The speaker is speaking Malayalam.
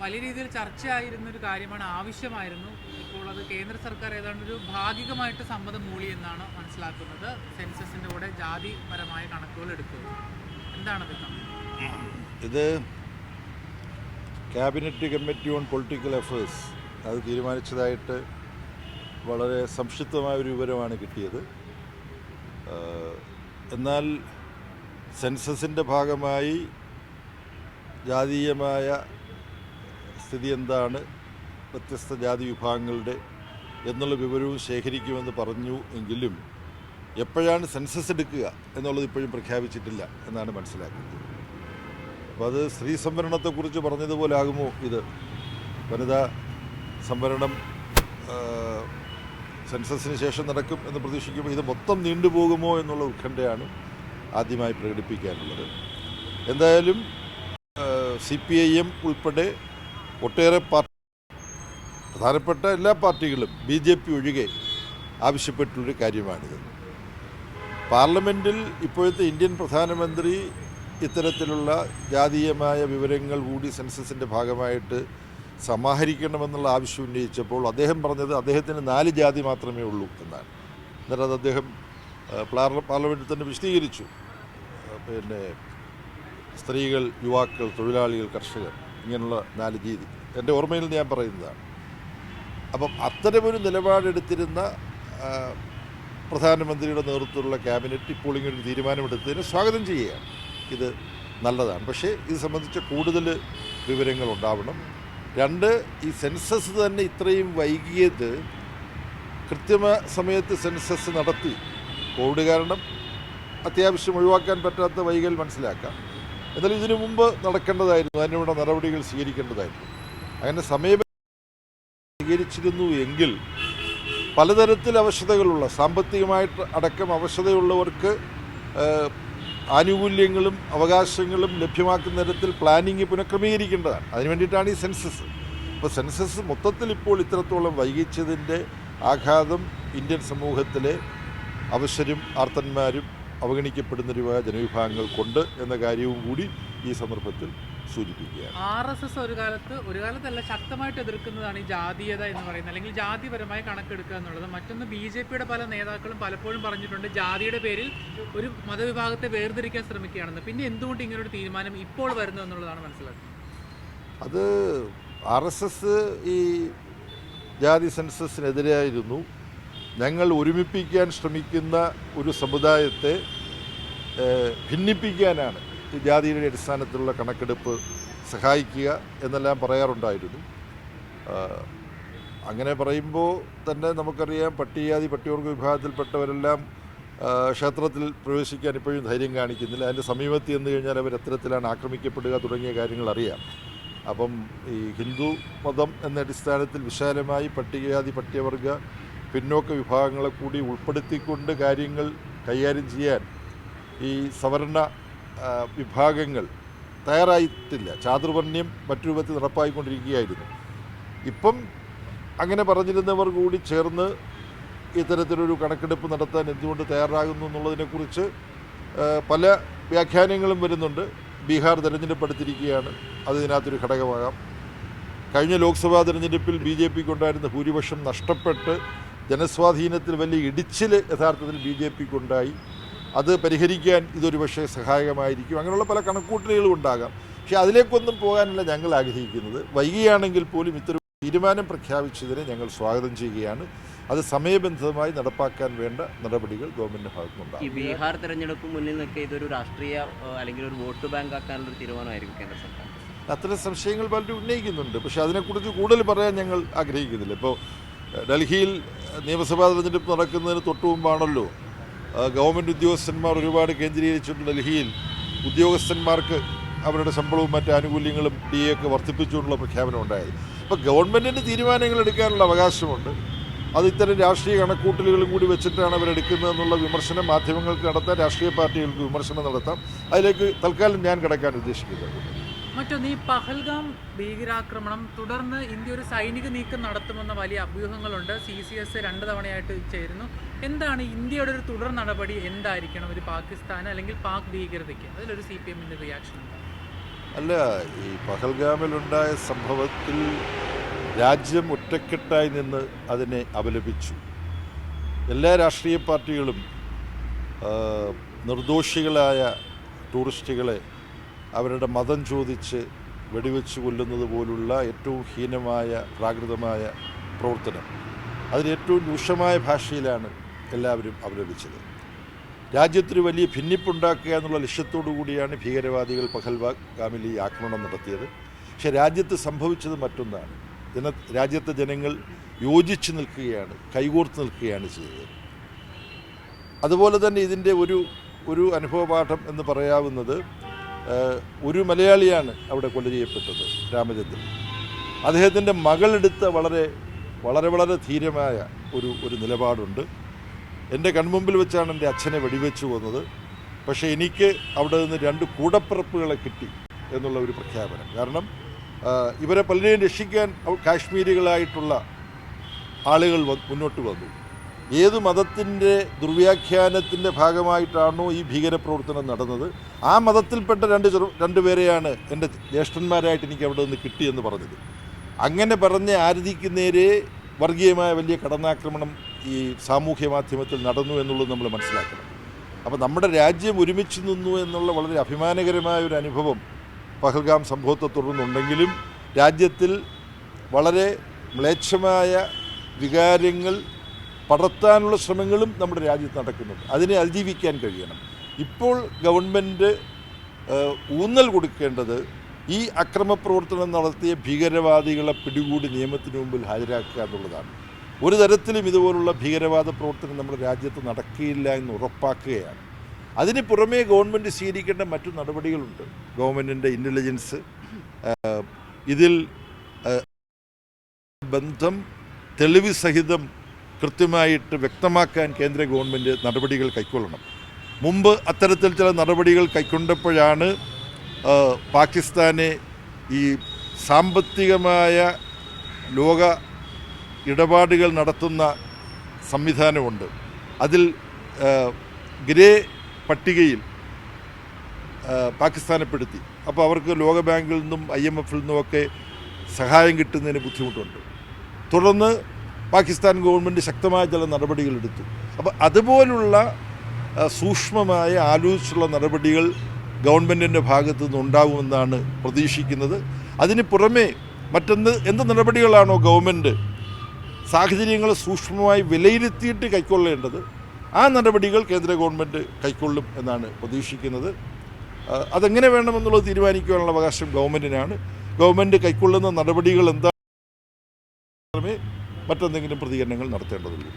വലിയ രീതിയിൽ ചർച്ചയായിരുന്നൊരു കാര്യമാണ്, ആവശ്യമായിരുന്നു. ഇപ്പോൾ അത് കേന്ദ്ര സർക്കാർ ഏതാണ്ട് ഒരു ഭാഗികമായിട്ട് സമ്മതം മൂളി എന്നാണ് മനസ്സിലാക്കുന്നത്. സെൻസസിൻ്റെ കൂടെ ജാതിപരമായ കണക്കുകൾ എടുക്കുക. എന്താണത്? ഇത് cabinet committee on political affairs അത് തീരുമാനിച്ചതായിട്ട് വളരെ സംക്ഷിപ്തമായൊരു വിവരമാണ് കിട്ടിയത്. എന്നാൽ സെൻസസിൻ്റെ ഭാഗമായി ജാതീയമായ സ്ഥിതി എന്താണ്, വ്യത്യസ്ത ജാതി വിഭാഗങ്ങളുടെ എന്നുള്ള വിവരവും ശേഖരിക്കുമെന്ന് പറഞ്ഞു എങ്കിലും എപ്പോഴാണ് സെൻസസ് എടുക്കുക എന്നുള്ളത് ഇപ്പോഴും പ്രഖ്യാപിച്ചിട്ടില്ല എന്നാണ് മനസ്സിലാക്കുന്നത്. അപ്പോൾ അത് സ്ത്രീ സംവരണത്തെക്കുറിച്ച് പറഞ്ഞതുപോലെ ആകുമോ ഇത്? വനിതാ സംവരണം സെൻസസിന് ശേഷം നടക്കും എന്ന് പ്രതീക്ഷിക്കുമ്പോൾ ഇത് മൊത്തം നീണ്ടുപോകുമോ എന്നുള്ള ഉത്കണ്ഠയാണ് ആദ്യമായി പ്രകടിപ്പിക്കാനുള്ളത്. എന്തായാലും CPIM ഉൾപ്പെടെ ഒട്ടേറെ പ്രധാനപ്പെട്ട എല്ലാ പാർട്ടികളും BJP ഒഴികെ ആവശ്യപ്പെട്ടുള്ളൊരു കാര്യമാണിത്. പാർലമെൻറ്റിൽ ഇപ്പോഴത്തെ ഇന്ത്യൻ പ്രധാനമന്ത്രി ഇത്തരത്തിലുള്ള ജാതീയമായ വിവരങ്ങൾ കൂടി സെൻസസിൻ്റെ ഭാഗമായിട്ട് സമാഹരിക്കണമെന്നുള്ള ആവശ്യം ഉന്നയിച്ചപ്പോൾ അദ്ദേഹം പറഞ്ഞത് അദ്ദേഹത്തിന് 4 ജാതി മാത്രമേ ഉള്ളൂ എന്നാണ്. എന്നിട്ട് അത് അദ്ദേഹം പാർലമെൻറ്റിൽ തന്നെ വിശദീകരിച്ചു. പിന്നെ സ്ത്രീകൾ, യുവാക്കൾ, തൊഴിലാളികൾ, കർഷകർ, ഇങ്ങനെയുള്ള 4 രീതി എൻ്റെ ഓർമ്മയിൽ ഞാൻ പറയുന്നതാണ്. അപ്പം അത്തരമൊരു നിലപാടെടുത്തിരുന്ന പ്രധാനമന്ത്രിയുടെ നേതൃത്വത്തിലുള്ള ക്യാബിനറ്റ് ഇപ്പോൾ ഇങ്ങനൊരു തീരുമാനമെടുത്തതിന് സ്വാഗതം ചെയ്യുകയാണ്. ഇത് നല്ലതാണ്. പക്ഷേ ഇത് സംബന്ധിച്ച കൂടുതൽ വിവരങ്ങൾ ഉണ്ടാവണം. 2, ഈ സെൻസസ് തന്നെ ഇത്രയും വൈകിയത് സമയത്ത് സെൻസസ് നടത്തി കോവിഡ് കാരണം അത്യാവശ്യം ഒഴിവാക്കാൻ പറ്റാത്ത വൈകൽ മനസ്സിലാക്കാം. എന്നാൽ ഇതിനു മുമ്പ് നടക്കേണ്ടതായിരുന്നു, അതിനുള്ള നടപടികൾ സ്വീകരിക്കേണ്ടതായിരുന്നു. അങ്ങനെ സമയം സ്വീകരിച്ചിരുന്നു എങ്കിൽ പലതരത്തിൽ അവശതകളുള്ള, സാമ്പത്തികമായിട്ട് അടക്കം അവശതയുള്ളവർക്ക് ആനുകൂല്യങ്ങളും അവകാശങ്ങളും ലഭ്യമാക്കുന്ന തരത്തിൽ പ്ലാനിങ് പുനഃക്രമീകരിക്കേണ്ടതാണ്. അതിനു വേണ്ടിയിട്ടാണ് ഈ സെൻസസ്. അപ്പോൾ സെൻസസ് മൊത്തത്തിൽ ഇപ്പോൾ ഇത്രത്തോളം വൈകിച്ചതിൻ്റെ ആഘാതം ഇന്ത്യൻ സമൂഹത്തിലെ അവശരും ആർത്തന്മാരും അവഗണിക്കപ്പെടുന്നവരുമായ ജനവിഭാഗങ്ങൾക്കുണ്ട് എന്ന കാര്യവും കൂടി ഈ സന്ദർഭത്തിൽ സൂചിപ്പിക്കുകയാണ്. RSS ഒരു കാലത്തല്ല ശക്തമായിട്ട് എതിർക്കുന്നതാണ് ഈ ജാതീയത എന്ന് പറയുന്നത്, അല്ലെങ്കിൽ ജാതിപരമായ കണക്കെടുക്കുക എന്നുള്ളത്. മറ്റൊന്ന്, BJPയുടെ പല നേതാക്കളും പലപ്പോഴും പറഞ്ഞിട്ടുണ്ട് ജാതിയുടെ പേരിൽ ഒരു മതവിഭാഗത്തെ വേർതിരിക്കാൻ ശ്രമിക്കുകയാണെന്ന്. പിന്നെ എന്തുകൊണ്ട് ഇങ്ങനൊരു തീരുമാനം ഇപ്പോൾ വരുന്നു എന്നുള്ളതാണ് മനസ്സിലാക്കുന്നത്. അത് RSS ഈ ജാതി സെൻസസിനെതിരായിരുന്നു. ഞങ്ങൾ ഒരുമിപ്പിക്കാൻ ശ്രമിക്കുന്ന ഒരു സമുദായത്തെ ഭിന്നിപ്പിക്കാനാണ് ഈ ജാതിയുടെ അടിസ്ഥാനത്തിലുള്ള കണക്കെടുപ്പ് സഹായിക്കുക എന്നെല്ലാം പറയാറുണ്ടായിരുന്നു. അങ്ങനെ പറയുമ്പോൾ തന്നെ നമുക്കറിയാം, പട്ടികജാതി പട്ടികവർഗ വിഭാഗത്തിൽപ്പെട്ടവരെല്ലാം ക്ഷേത്രത്തിൽ പ്രവേശിക്കാൻ ഇപ്പോഴും ധൈര്യം കാണിക്കുന്നില്ല. അതിൻ്റെ സമീപത്ത് ചെന്ന് കഴിഞ്ഞാൽ അവർ എത്തരത്തിലാണ് ആക്രമിക്കപ്പെടുക തുടങ്ങിയ കാര്യങ്ങൾ അറിയാം. അപ്പം ഈ ഹിന്ദു മതം എന്ന അടിസ്ഥാനത്തിൽ വിശാലമായി പട്ടികജാതി പട്ടികവർഗ പിന്നോക്ക വിഭാഗങ്ങളെ കൂടി ഉൾപ്പെടുത്തിക്കൊണ്ട് കാര്യങ്ങൾ കൈകാര്യം ചെയ്യാൻ ഈ സവർണ വിഭാഗങ്ങൾ തയ്യാറായിട്ടില്ല. ചാതുർവർണ്ണ്യം മറ്റു രൂപത്തിൽ നടപ്പായിക്കൊണ്ടിരിക്കുകയായിരുന്നു. ഇപ്പം അങ്ങനെ പറഞ്ഞിരുന്നവർ കൂടി ചേർന്ന് ഇത്തരത്തിലൊരു കണക്കെടുപ്പ് നടത്താൻ എന്തുകൊണ്ട് തയ്യാറാകുന്നു എന്നുള്ളതിനെക്കുറിച്ച് പല വ്യാഖ്യാനങ്ങളും വരുന്നുണ്ട്. ബീഹാർ തിരഞ്ഞെടുപ്പ് അടുത്തിരിക്കുകയാണ്, അത് ഇതിനകത്തൊരു ഘടകമാകാം. കഴിഞ്ഞ ലോക്സഭാ തിരഞ്ഞെടുപ്പിൽ BJPക്ക് ഉണ്ടായിരുന്ന ഭൂരിപക്ഷം നഷ്ടപ്പെട്ട് ജനസ്വാധീനത്തിൽ വലിയ ഇടിച്ചിൽ യഥാർത്ഥത്തിൽ BJPക്ക് ഉണ്ടായി. അത് പരിഹരിക്കാൻ ഇതൊരു പക്ഷേ സഹായകമായിരിക്കും. അങ്ങനെയുള്ള പല കണക്കൂട്ടലുകളും ഉണ്ടാകാം. പക്ഷേ അതിലേക്കൊന്നും പോകാനല്ല ഞങ്ങൾ ആഗ്രഹിക്കുന്നത്. വൈകിയാണെങ്കിൽ പോലും ഇത്തരം തീരുമാനം പ്രഖ്യാപിച്ചതിനെ ഞങ്ങൾ സ്വാഗതം ചെയ്യുകയാണ്. അത് സമയബന്ധിതമായി നടപ്പാക്കാൻ വേണ്ട നടപടികൾ ഗവൺമെൻറ്റിൻ്റെ ഭാഗത്തുനിന്നുണ്ടാകും. ഈ ബീഹാർ തെരഞ്ഞെടുപ്പ് മുന്നിൽ നിൽക്കുക ഇതൊരു രാഷ്ട്രീയ അല്ലെങ്കിൽ ഒരു വോട്ട് ബാങ്ക് ആക്കാനുള്ള തീരുമാനമായിരിക്കും കേന്ദ്ര സർക്കാർ. അത്തരം സംശയങ്ങൾ പലരും ഉന്നയിക്കുന്നുണ്ട്. പക്ഷേ അതിനെക്കുറിച്ച് കൂടുതൽ പറയാൻ ഞങ്ങൾ ആഗ്രഹിക്കുന്നില്ല. ഇപ്പോൾ ഡൽഹിയിൽ നിയമസഭാ തെരഞ്ഞെടുപ്പ് നടക്കുന്നതിന് തൊട്ടു മുമ്പാണല്ലോ ഗവൺമെൻറ് ഉദ്യോഗസ്ഥന്മാർ ഒരുപാട് കേന്ദ്രീകരിച്ചിട്ടുണ്ട്. ഡൽഹിയിൽ ഉദ്യോഗസ്ഥന്മാർക്ക് അവരുടെ ശമ്പളവും മറ്റ് ആനുകൂല്യങ്ങളും DA ഒക്കെ വർദ്ധിപ്പിച്ചുകൊണ്ടുള്ള പ്രഖ്യാപനം ഉണ്ടായത്. അപ്പോൾ ഗവൺമെൻറ്റിന് തീരുമാനങ്ങൾ എടുക്കാനുള്ള അവകാശമുണ്ട്. അത് ഇത്തരം രാഷ്ട്രീയ കണക്കൂട്ടലുകളും കൂടി വെച്ചിട്ടാണ് അവരെടുക്കുന്നതെന്നുള്ള വിമർശനം മാധ്യമങ്ങൾക്ക് നടത്താം, രാഷ്ട്രീയ പാർട്ടികൾക്ക് വിമർശനം നടത്താം. അതിലേക്ക് തൽക്കാലം ഞാൻ കിടക്കാൻ ഉദ്ദേശിക്കുന്നത്. മറ്റൊന്ന്, ഈ പഹൽഗാം ഭീകരാക്രമണം തുടർന്ന് ഇന്ത്യ ഒരു സൈനിക നീക്കം നടത്തുമെന്ന വലിയ അഭ്യൂഹങ്ങളുണ്ട്. CCS 2 തവണയായിട്ട് ചേരുന്നു. എന്താണ് ഇന്ത്യയുടെ ഒരു തുടർ നടപടി? എന്തായിരിക്കണം ഒരു പാകിസ്ഥാൻ അല്ലെങ്കിൽ പാക് ഭീകരതയ്ക്ക്? അതിലൊരു CPMൻ്റെ റിയാക്ഷൻ ഉണ്ട്. അല്ല, ഈ പഹൽഗാമിലുണ്ടായ സംഭവത്തിൽ രാജ്യം ഒറ്റക്കെട്ടായി നിന്ന് അതിനെ അപലപിച്ചു. എല്ലാ രാഷ്ട്രീയ പാർട്ടികളും നിർദോഷികളായ ടൂറിസ്റ്റുകളെ അവരുടെ മതം ചോദിച്ച് വെടിവെച്ച് കൊല്ലുന്നത് പോലുള്ള ഏറ്റവും ഹീനമായ പ്രാകൃതമായ പ്രവർത്തനം അതിലേറ്റവും രൂക്ഷമായ ഭാഷയിലാണ് എല്ലാവരും അപലപിച്ചത്. രാജ്യത്തൊരു വലിയ ഭിന്നിപ്പുണ്ടാക്കുക എന്നുള്ള ലക്ഷ്യത്തോടു കൂടിയാണ് ഭീകരവാദികൾ പഹൽഗാമിൽ ഈ ആക്രമണം നടത്തിയത്. പക്ഷേ രാജ്യത്ത് സംഭവിച്ചത് മറ്റൊന്നാണ്. രാജ്യത്തെ ജനങ്ങൾ യോജിച്ച് നിൽക്കുകയാണ്, കൈകോർത്ത് നിൽക്കുകയാണ് ചെയ്തത്. അതുപോലെ തന്നെ ഇതിൻ്റെ ഒരു അനുഭവപാഠം എന്ന് പറയാവുന്നത് ഒരു മലയാളിയാണ് അവിടെ കൊല ചെയ്യപ്പെട്ടത്, രാമചന്ദ്രൻ. അദ്ദേഹത്തിൻ്റെ മകളെടുത്ത വളരെ വളരെ വളരെ ധീരമായ ഒരു നിലപാടുണ്ട്. എൻ്റെ കൺമുമ്പിൽ വെച്ചാണ് എൻ്റെ അച്ഛനെ വെടിവെച്ച് കൊന്നത്. പക്ഷേ എനിക്ക് അവിടെ നിന്ന് 2 കൂടപ്പിറപ്പുകളെ കിട്ടി എന്നുള്ള ഒരു പ്രഖ്യാപനം. കാരണം ഇവരെ പലരെയും രക്ഷിക്കാൻ കാശ്മീരികളായിട്ടുള്ള ആളുകൾ മുന്നോട്ട് വന്നു. ഏത് മതത്തിൻ്റെ ദുർവ്യാഖ്യാനത്തിൻ്റെ ഭാഗമായിട്ടാണോ ഈ ഭീകരപ്രവർത്തനം നടന്നത്, ആ മതത്തിൽപ്പെട്ട 2 പേരെയാണ് എൻ്റെ ജ്യേഷ്ഠന്മാരായിട്ട് എനിക്ക് അവിടെ നിന്ന് കിട്ടിയെന്ന് പറഞ്ഞത്. അങ്ങനെ പറഞ്ഞ ആരതിക്ക് നേരെ വർഗീയമായ വലിയ കടന്നാക്രമണം ഈ സാമൂഹ്യ മാധ്യമത്തിൽ നടന്നു എന്നുള്ളത് നമ്മൾ മനസ്സിലാക്കണം. അപ്പോൾ നമ്മുടെ രാജ്യം ഒരുമിച്ച് നിന്നു എന്നുള്ള വളരെ അഭിമാനകരമായ ഒരു അനുഭവം പഹൽഗാം സംഭവത്തെ തുടർന്നുണ്ടെങ്കിലും രാജ്യത്തിൽ വളരെ മ്ലേച്ഛമായ വികാരങ്ങൾ പടർത്താനുള്ള ശ്രമങ്ങളും നമ്മുടെ രാജ്യത്ത് നടക്കുന്നുണ്ട്. അതിനെ അതിജീവിക്കാൻ കഴിയണം. ഇപ്പോൾ ഗവൺമെൻറ് ഊന്നൽ കൊടുക്കേണ്ടത് ഈ അക്രമപ്രവർത്തനം നടത്തിയ ഭീകരവാദികളെ പിടികൂടി നിയമത്തിന് മുമ്പിൽ ഹാജരാക്കുക എന്നുള്ളതാണ്. ഒരു തരത്തിലും ഇതുപോലുള്ള ഭീകരവാദ പ്രവർത്തനം നമ്മുടെ രാജ്യത്ത് നടക്കുകയില്ല എന്ന് ഉറപ്പാക്കുകയാണ്. അതിന് പുറമേ ഗവൺമെൻറ് സ്വീകരിക്കേണ്ട മറ്റു നടപടികളുണ്ട്. ഗവൺമെൻറ്റിൻ്റെ ഇൻ്റലിജൻസ് ഇതിൽ ബന്ധം തെളിവ് സഹിതം കൃത്യമായിട്ട് വ്യക്തമാക്കാൻ കേന്ദ്ര ഗവൺമെൻറ് നടപടികൾ കൈക്കൊള്ളണം. മുമ്പ് അത്തരത്തിൽ ചില നടപടികൾ കൈക്കൊണ്ടപ്പോഴാണ് പാകിസ്ഥാനെ ഈ സാമ്പത്തികമായ ലോക ഇടപാടുകൾ നടത്തുന്ന സംവിധാനമുണ്ട്. അതിൽ ഗ്രേ പട്ടികയിൽ പാകിസ്ഥാനെ പെടുത്തി. അപ്പോൾ അവർക്ക് ലോകബാങ്കിൽ നിന്നും IMF-ൽ നിന്നുമൊക്കെ സഹായം കിട്ടുന്നതിന് ബുദ്ധിമുട്ടുണ്ട്. തുടർന്ന് പാകിസ്ഥാൻ ഗവൺമെൻറ് ശക്തമായ ചില നടപടികളെടുത്തു. അപ്പോൾ അതുപോലുള്ള സൂക്ഷ്മമായ ആലോചിച്ചുള്ള നടപടികൾ ഗവൺമെൻറ്റിൻ്റെ ഭാഗത്തു നിന്നുണ്ടാകുമെന്നാണ് പ്രതീക്ഷിക്കുന്നത്. അതിന് പുറമേ എന്ത് നടപടികളാണോ ഗവൺമെൻറ് സാഹചര്യങ്ങൾ സൂക്ഷ്മമായി വിലയിരുത്തിയിട്ട് കൈക്കൊള്ളേണ്ടത്, ആ നടപടികൾ കേന്ദ്ര ഗവൺമെൻറ് കൈക്കൊള്ളും എന്നാണ് പ്രതീക്ഷിക്കുന്നത്. അതെങ്ങനെ വേണമെന്നുള്ളത് തീരുമാനിക്കാനുള്ള അവകാശം ഗവൺമെൻറ്റിനാണ്. ഗവൺമെൻറ് കൈക്കൊള്ളുന്ന നടപടികൾ എന്താ മറ്റെന്തെങ്കിലും പ്രതികരണങ്ങൾ നടത്തേണ്ടതുള്ളൂ.